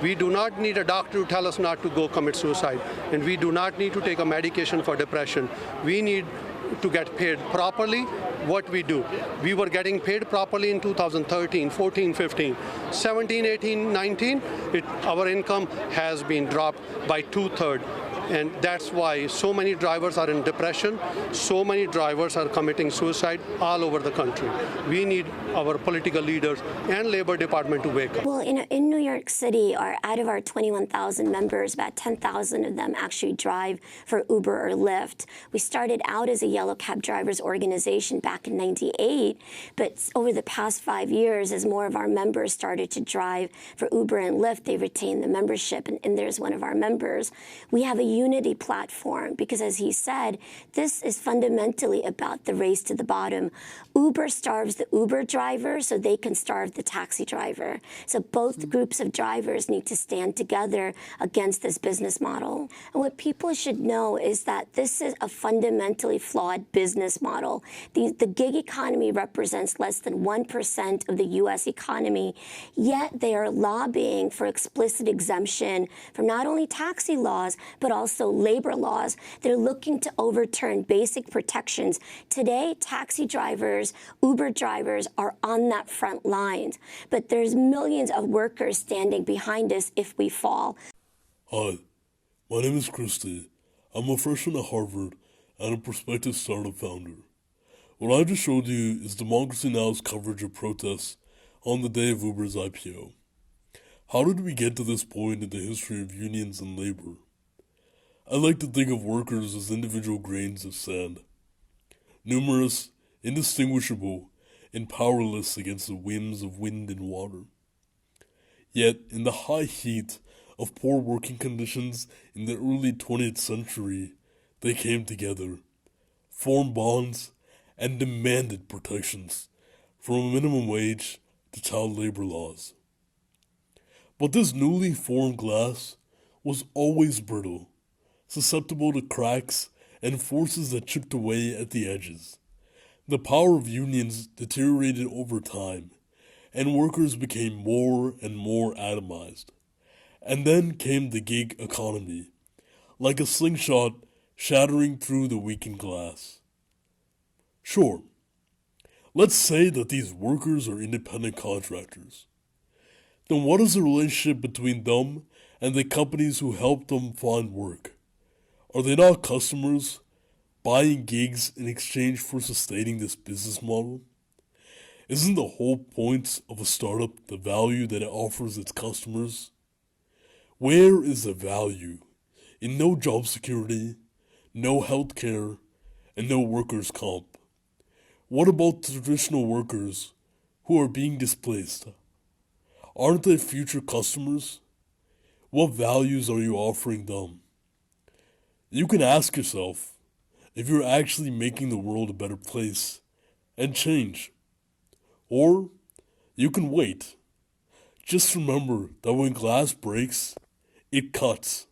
We do not need a doctor to tell us not to go commit suicide, and we do not need to take a medication for depression. We need to get paid properly what we do. We were getting paid properly in 2013, 14, 15. 17, 18, 19, our income has been dropped by two-thirds. And that's why so many drivers are in depression, so many drivers are committing suicide all over the country. We need our political leaders and Labor Department to wake up. Well, in New York City, out of our 21,000 members, about 10,000 of them actually drive for Uber or Lyft. We started out as a yellow cab drivers organization back in '98, but over the past 5 years, as more of our members started to drive for Uber and Lyft, they retained the membership, and there's one of our members. We have a unity platform because, as he said, this is fundamentally about the race to the bottom. Uber starves the Uber driver so they can starve the taxi driver. So both groups of drivers need to stand together against this business model. And what people should know is that this is a fundamentally flawed business model. The gig economy represents less than 1% of the U.S. economy, yet they are lobbying for explicit exemption from not only taxi laws, but also labor laws. They're looking to overturn basic protections. Today, taxi drivers, Uber drivers are on that front line, but there's millions of workers standing behind us if we fall. Hi, my name is Christy. I'm a freshman at Harvard and a prospective startup founder. What I just showed you is Democracy Now!'s coverage of protests on the day of Uber's IPO. How did we get to this point in the history of unions and labor? I like to think of workers as individual grains of sand, numerous, indistinguishable, and powerless against the whims of wind and water. Yet, in the high heat of poor working conditions in the early 20th century, they came together, formed bonds, and demanded protections, from a minimum wage to child labor laws. But this newly formed glass was always brittle, susceptible to cracks and forces that chipped away at the edges. The power of unions deteriorated over time, and workers became more and more atomized. And then came the gig economy, like a slingshot shattering through the weakened glass. Sure, let's say that these workers are independent contractors. Then what is the relationship between them and the companies who help them find work? Are they not customers, buying gigs in exchange for sustaining this business model? Isn't the whole point of a startup the value that it offers its customers? Where is the value in no job security, no health care, and no workers' comp? What about traditional workers who are being displaced? Aren't they future customers? What values are you offering them? You can ask yourself if you're actually making the world a better place and change. Or you can wait. Just remember that when glass breaks, it cuts.